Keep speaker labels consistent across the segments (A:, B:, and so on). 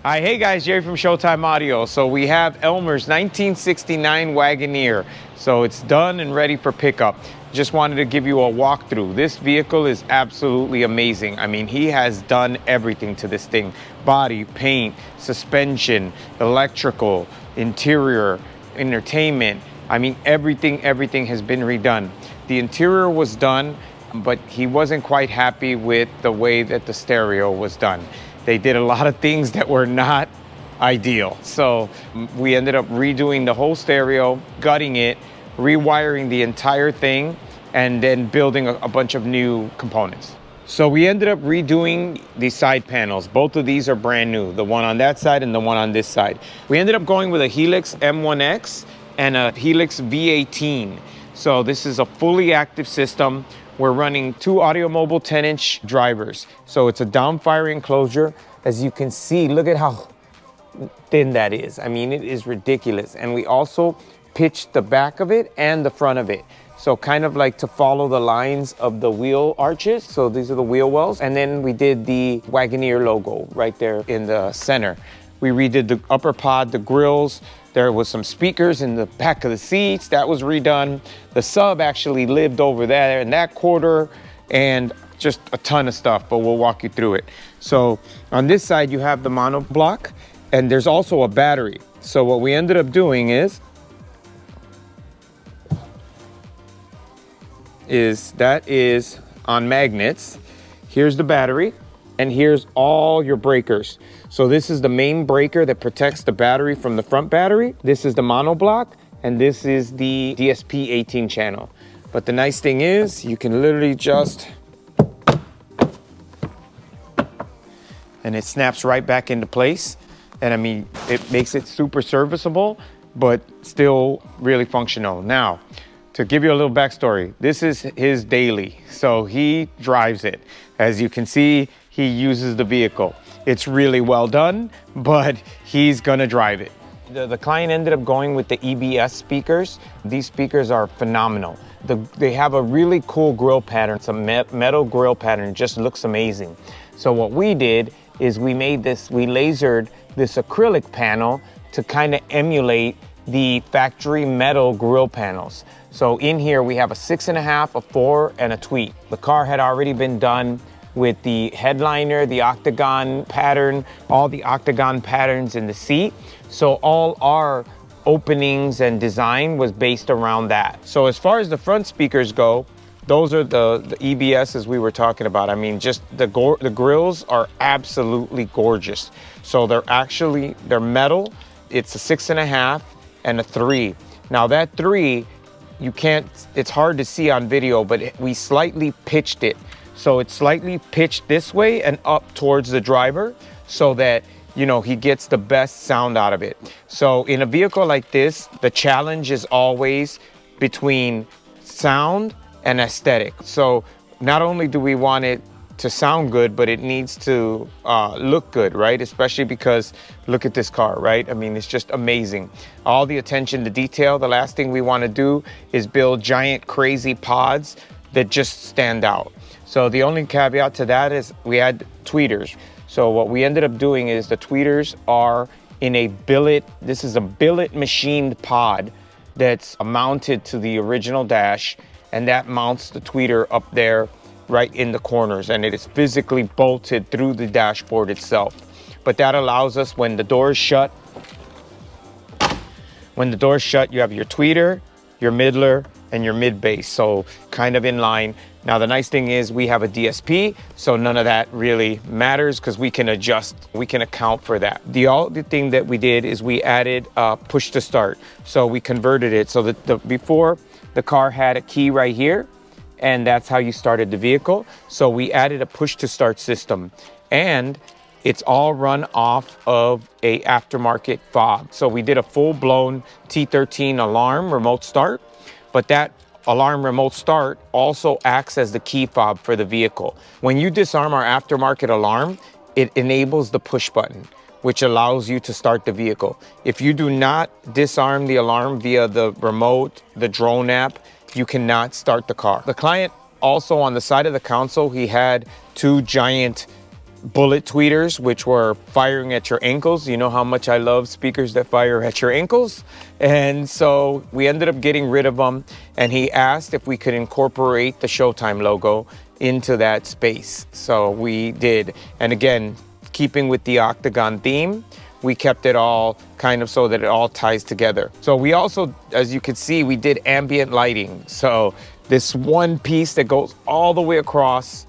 A: Hi, hey guys, Jerry from Showtime Audio. So we have Elmer's 1969 Wagoneer. So it's done and ready for pickup. Just wanted to give you a walkthrough. This vehicle is absolutely amazing. I mean, he has done everything to this thing. Body, paint, suspension, electrical, interior, entertainment. I mean, everything has been redone. The interior was done, but he wasn't quite happy with the way that the stereo was done. They did a lot of things that were not ideal. So we ended up redoing the whole stereo, gutting it, rewiring the entire thing, and then building a bunch of new components. So we ended up redoing the side panels. Both of these are brand new, the one on that side and the one on this side. We ended up going with a Helix M1X and a Helix V18. So this is a fully active system. We're running two Audio Mobile 10-inch drivers. So it's a downfire enclosure. As you can see, look at how thin that is. I mean, it is ridiculous. And we also pitched the back of it and the front of it. So kind of like to follow the lines of the wheel arches. So these are the wheel wells. And then we did the Wagoneer logo right there in the center. We redid the upper pod, the grills. There was some speakers in the back of the seats. That was redone. The sub actually lived over there in that quarter, and just a ton of stuff, but we'll walk you through it. So on this side, you have the monoblock, and there's also a battery. So what we ended up doing is that is on magnets. Here's the battery, and here's all your breakers. So this is the main breaker that protects the battery from the front battery. This is the monoblock, and this is the DSP 18 channel. But the nice thing is you can literally just, and it snaps right back into place. And I mean, it makes it super serviceable, but still really functional. Now, to give you a little backstory, this is his daily. So he drives it. As you can see, he uses the vehicle. It's really well done, but he's gonna drive it. The client ended up going with the EBS speakers. These speakers are phenomenal. They have a really cool grill pattern. It's a metal grill pattern, it just looks amazing. So what we did is we lasered this acrylic panel to kind of emulate the factory metal grill panels. So in here we have a 6.5, a 4, and a tweet. The car had already been done with the headliner, the octagon pattern, all the octagon patterns in the seat. So all our openings and design was based around that. So as far as the front speakers go, those are the EBSs we were talking about. I mean, just the grills are absolutely gorgeous. So they're metal. It's a 6.5 and a 3. Now that 3, it's hard to see on video, but we slightly pitched it. So it's slightly pitched this way and up towards the driver so that, you know, he gets the best sound out of it. So in a vehicle like this, the challenge is always between sound and aesthetic. So not only do we want it to sound good, but it needs to look good, right? Especially because look at this car, right? I mean, it's just amazing. All the attention to detail. The last thing we want to do is build giant crazy pods that just stand out. So the only caveat to that is we had tweeters. So what we ended up doing is the tweeters are in a billet. This is a billet machined pod that's mounted to the original dash, and that mounts the tweeter up there right in the corners, and it is physically bolted through the dashboard itself. But that allows us, when the door is shut, you have your tweeter, your middler, and your mid bass, so kind of in line. Now the nice thing is we have a DSP, so none of that really matters because we can adjust, we can account for that. The other thing that we did is we added push to start. So we converted it so that before the car had a key right here, and that's how you started the vehicle. So we added a push to start system, and it's all run off of a aftermarket fob. So we did a full-blown T13 alarm remote start, but that alarm remote start also acts as the key fob for the vehicle. When you disarm our aftermarket alarm, it enables the push button, which allows you to start the vehicle. If you do not disarm the alarm via the remote, the drone app, you cannot start the car. The client also, on the side of the console, he had two giant bullet tweeters, which were firing at your ankles. You know how much I love speakers that fire at your ankles. And so we ended up getting rid of them. And he asked if we could incorporate the Showtime logo into that space. So we did. And again, keeping with the octagon theme, we kept it all kind of so that it all ties together. So we also, as you can see, we did ambient lighting. So this one piece that goes all the way across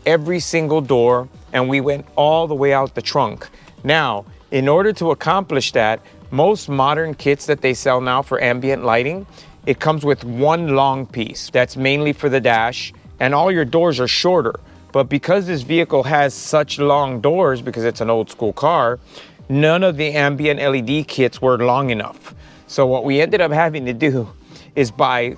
A: every single door, and we went all the way out the trunk. Now, in order to accomplish that, most modern kits that they sell now for ambient lighting, it comes with one long piece that's mainly for the dash, and all your doors are shorter. But because this vehicle has such long doors, because it's an old school car, none of the ambient LED kits were long enough. So what we ended up having to do is buy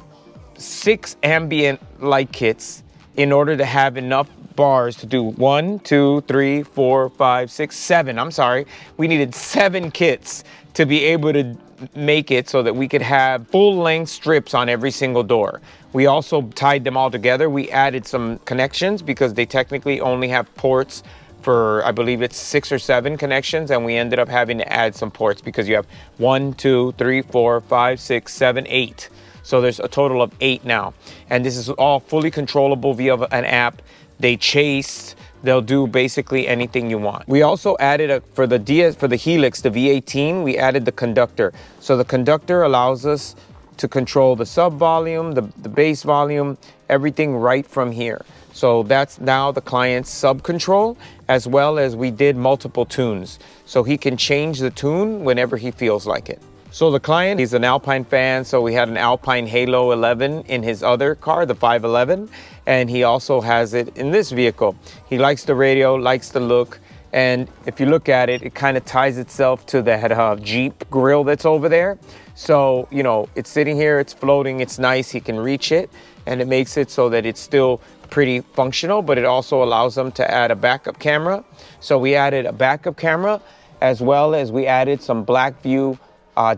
A: 6 ambient light kits in order to have enough bars to do 1, 2, 3, 4, 5, 6, 7. I'm sorry. We needed 7 kits to be able to make it so that we could have full length strips on every single door. We also tied them all together. We added some connections because they technically only have ports for, I believe it's 6 or 7 connections, and we ended up having to add some ports because you have 1, 2, 3, 4, 5, 6, 7, 8. So there's a total of 8 now. And this is all fully controllable via an app. They chase, they'll do basically anything you want. We also added for the Helix, the V18, we added the conductor. So the conductor allows us to control the sub volume, the bass volume, everything right from here. So that's now the client's sub control, as well as we did multiple tunes. So he can change the tune whenever he feels like it. So the client, he's an Alpine fan, so we had an Alpine Halo 11 in his other car, the 511, and he also has it in this vehicle. He likes the radio, likes the look, and if you look at it, it kind of ties itself to that Jeep grill that's over there. So, you know, it's sitting here, it's floating, it's nice, he can reach it, and it makes it so that it's still pretty functional, but it also allows them to add a backup camera. So we added a backup camera, as well as we added some black view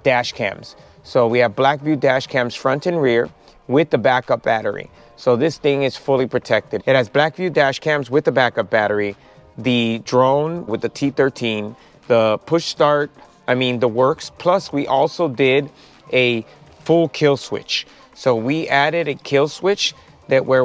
A: dash cams. So we have black view dash cams front and rear with the backup battery. So this thing is fully protected. It has black view dash cams with the backup battery, the drone with the T13, the push start, the works. Plus we also did a full kill switch. So we added a kill switch that where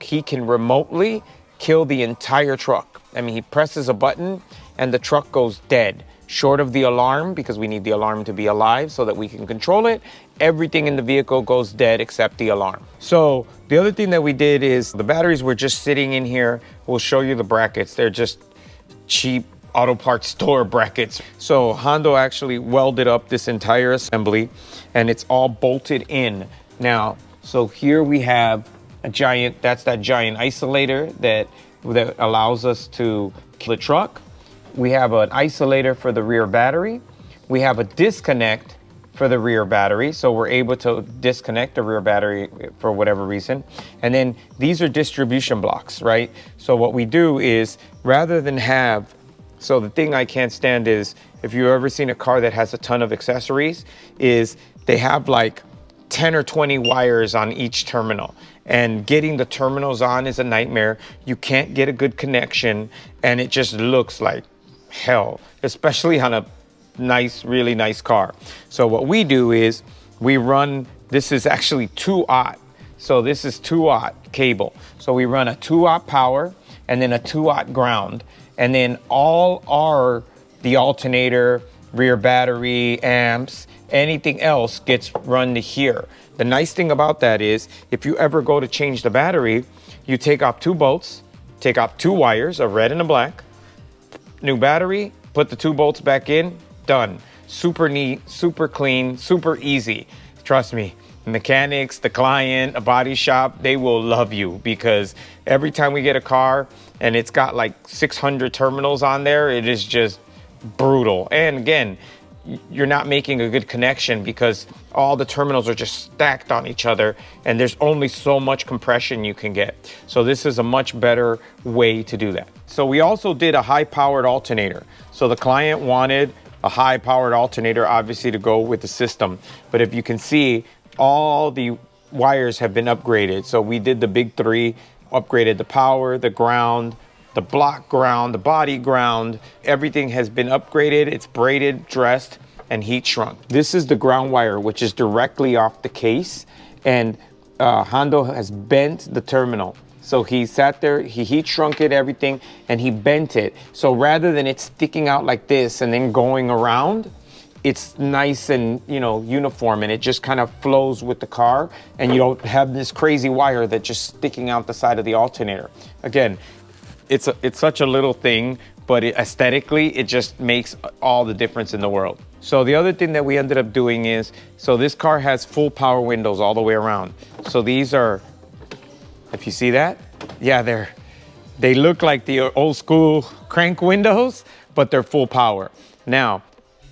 A: he can remotely kill the entire truck. He presses a button and the truck goes dead. Short of the alarm, because we need the alarm to be alive so that we can control it, everything in the vehicle goes dead except the alarm. So the other thing that we did is the batteries were just sitting in here. We'll show you the brackets. They're just cheap auto parts store brackets. So Hondo actually welded up this entire assembly and it's all bolted in. Now, so here we have that's that giant isolator that allows us to kill the truck. We have an isolator for the rear battery. We have a disconnect for the rear battery. So we're able to disconnect the rear battery for whatever reason. And then these are distribution blocks, right? So what we do is rather than so the thing I can't stand is if you've ever seen a car that has a ton of accessories, is they have like 10 or 20 wires on each terminal. And getting the terminals on is a nightmare. You can't get a good connection and it just looks like hell, especially on a really nice car. So what we do is we run, this is actually 2-aught. So this is 2-aught cable. So we run a 2-aught power and then a 2-aught ground. And then the alternator, rear battery, amps, anything else gets run to here. The nice thing about that is if you ever go to change the battery, you take off 2 bolts, take off 2 wires, a red and a black, new battery, put the 2 bolts back in, done. Super neat, super clean, super easy. Trust me, mechanics, the client, a body shop, they will love you because every time we get a car and it's got like 600 terminals on there, it is just brutal. And again, you're not making a good connection because all the terminals are just stacked on each other and there's only so much compression you can get. So this is a much better way to do that. So we also did a high-powered alternator. So the client wanted a high-powered alternator, obviously, to go with the system. But if you can see, all the wires have been upgraded. So we did the big 3, upgraded the power, the ground, the block ground, the body ground, everything has been upgraded. It's braided, dressed, and heat shrunk. This is the ground wire, which is directly off the case, and Hondo has bent the terminal. So he sat there, he heat shrunk it, everything, and he bent it. So rather than it sticking out like this and then going around, it's nice and, you know, uniform, and it just kind of flows with the car, and you don't have this crazy wire that's just sticking out the side of the alternator. Again, it's such a little thing, but aesthetically, it just makes all the difference in the world. So the other thing that we ended up doing is, so this car has full power windows all the way around. So these are, if you see that, yeah, they look like the old school crank windows, but they're full power. Now,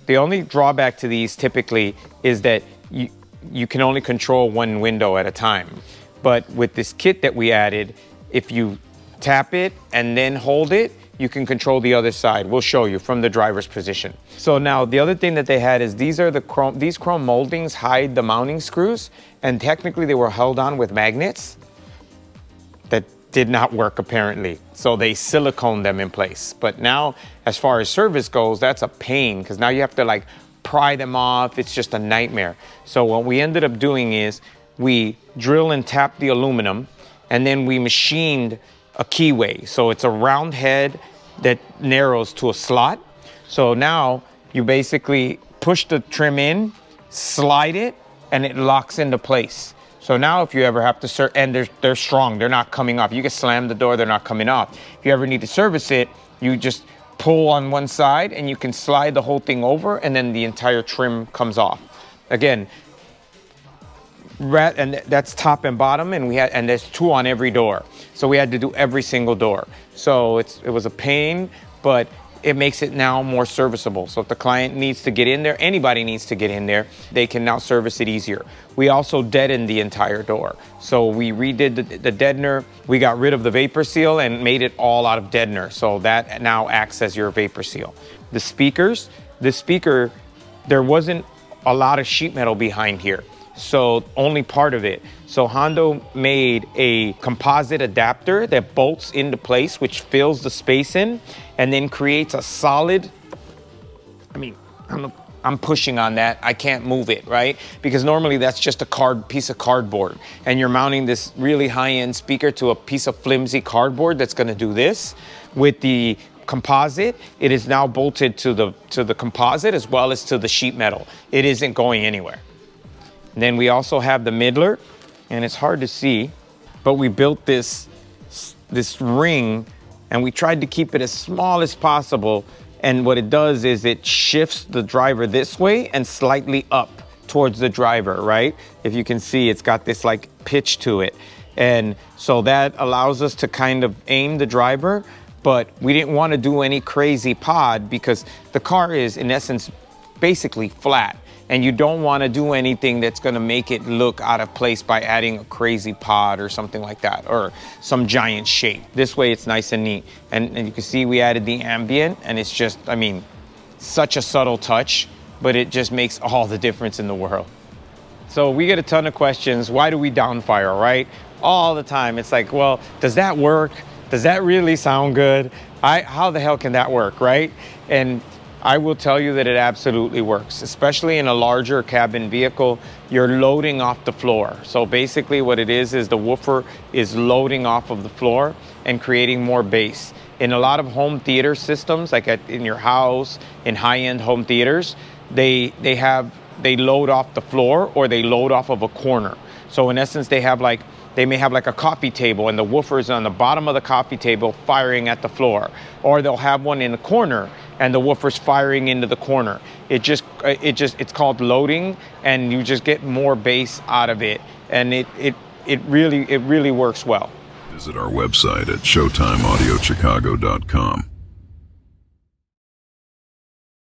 A: the only drawback to these typically is that you can only control one window at a time. But with this kit that we added, if you tap it and then hold it, you can control the other side. We'll show you from the driver's position. So now the other thing that they had is these chrome moldings hide the mounting screws, and technically they were held on with magnets that did not work apparently. So they siliconed them in place. But now, as far as service goes, that's a pain, because now you have to like pry them off. It's just a nightmare. So what we ended up doing is we drill and tap the aluminum, and then we machined a keyway. So it's a round head that narrows to a slot. So now you basically push the trim in, slide it, and it locks into place. So now if you ever have to and they're strong, they're not coming off. You can slam the door, they're not coming off. If you ever need to service it, you just pull on one side and you can slide the whole thing over, and then the entire trim comes off. Again, and that's top and bottom, and there's 2 on every door. So we had to do every single door. So it was a pain, but it makes it now more serviceable. So if the client needs to get in there, anybody needs to get in there, they can now service it easier. We also deadened the entire door. So we redid the deadener. We got rid of the vapor seal and made it all out of deadener. So that now acts as your vapor seal. The speaker, there wasn't a lot of sheet metal behind here. So only part of it. So Hondo made a composite adapter that bolts into place, which fills the space in, and then creates a solid, I'm pushing on that. I can't move it, right? Because normally that's just a piece of cardboard, and you're mounting this really high-end speaker to a piece of flimsy cardboard that's gonna do this. With the composite, it is now bolted to the composite as well as to the sheet metal. It isn't going anywhere. And then we also have the middler, and it's hard to see, but we built this ring, and we tried to keep it as small as possible. And what it does is it shifts the driver this way and slightly up towards the driver, right? If you can see, it's got this like pitch to it. And so that allows us to kind of aim the driver, but we didn't want to do any crazy pod because the car is in essence basically flat. And you don't want to do anything that's going to make it look out of place by adding a crazy pod or something like that, or some giant shape. This way it's nice and neat. And you can see we added the ambient, and it's just, such a subtle touch, but it just makes all the difference in the world. So we get a ton of questions. Why do we downfire, right? All the time. It's like, well, does that work? Does that really sound good? How the hell can that work, right? And I will tell you that it absolutely works, especially in a larger cabin vehicle. You're loading off the floor. So basically what it is the woofer is loading off of the floor and creating more bass. In a lot of home theater systems, like in your house, in high-end home theaters, they load off the floor or they load off of a corner. So in essence, they may have like a coffee table, and the woofer is on the bottom of the coffee table firing at the floor. Or they'll have one in the corner and the woofer's firing into the corner. It's called loading, and you just get more bass out of it. And it really works well.
B: Visit our website at showtimeaudiochicago.com.